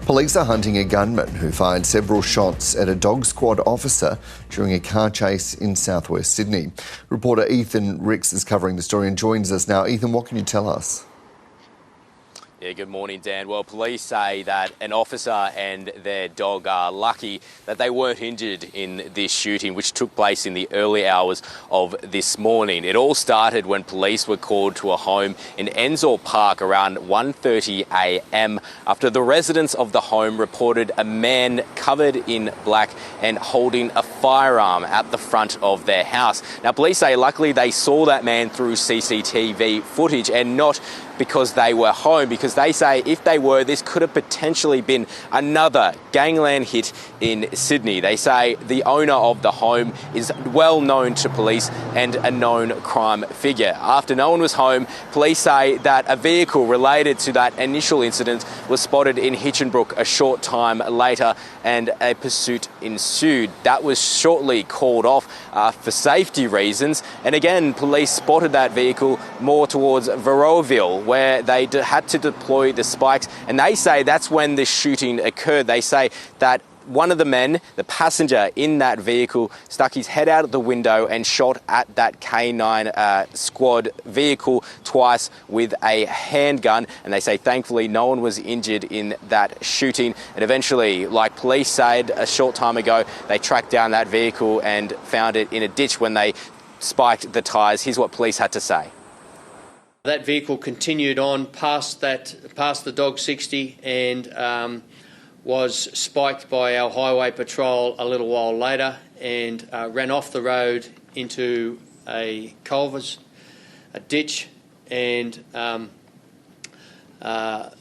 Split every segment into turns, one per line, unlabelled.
Police are hunting a gunman who fired several shots at a dog squad officer during a car chase in southwest Sydney. Reporter Ethan Ricks is covering the story and joins us now. Ethan, what can you tell us?
Yeah, good morning, Dan. Well, police say that an officer and their dog are lucky that they weren't injured in this shooting, which took place in the early hours of this morning. It all started when police were called to a home in Ensor Park around 1:30 a.m. after the residents of the home reported a man covered in black and holding a firearm at the front of their house. Now, police say luckily they saw that man through CCTV footage and not because they were home, because they say if they were, this could have potentially been another gangland hit in Sydney. They say the owner of the home is well known to police and a known crime figure. After no one was home, police say that a vehicle related to that initial incident was spotted in Hitchinbrook a short time later and a pursuit ensued. That was shortly called off for safety reasons. And again, police spotted that vehicle more towards Varroaville, where they had to deploy the spikes, and they say that's when the shooting occurred. They say that one of the men, the passenger in that vehicle, stuck his head out of the window and shot at that K9 squad vehicle twice with a handgun, and they say thankfully no one was injured in that shooting. And eventually, like police said a short time ago, they tracked down that vehicle and found it in a ditch when they spiked the tyres. Here's what police had to say.
That vehicle continued on past the dog 60 and was spiked by our highway patrol a little while later and ran off the road into a culvert, a ditch, and the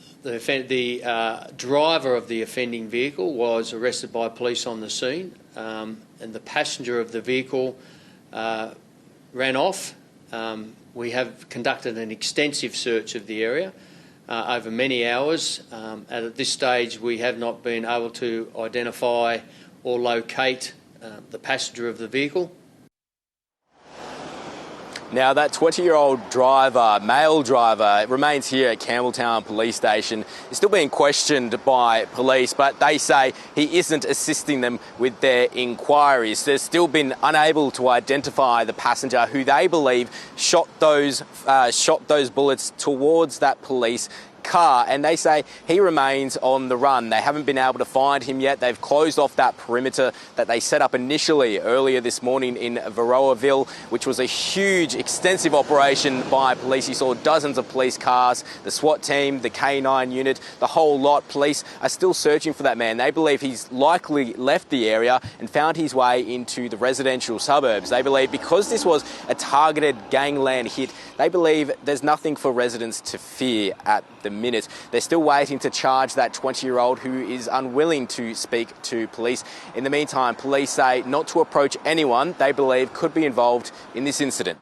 driver of the offending vehicle was arrested by police on the scene, and the passenger of the vehicle ran off. We have conducted an extensive search of the area over many hours. At this stage, we have not been able to identify or locate the passenger of the vehicle.
Now, that 20-year-old driver, male driver, remains here at Campbelltown Police Station. He's still being questioned by police, but they say he isn't assisting them with their inquiries. They've still been unable to identify the passenger who they believe shot those bullets towards that police car, and they say he remains on the run. They haven't been able to find him yet. They've closed off that perimeter that they set up initially earlier this morning in Varroaville, which was a huge, extensive operation by police. You saw dozens of police cars, the SWAT team, the K9 unit, the whole lot. Police are still searching for that man. They believe he's likely left the area and found his way into the residential suburbs. They believe because this was a targeted gangland hit, they believe there's nothing for residents to fear at the minute. They're still waiting to charge that 20-year-old who is unwilling to speak to police. In the meantime, police say not to approach anyone they believe could be involved in this incident.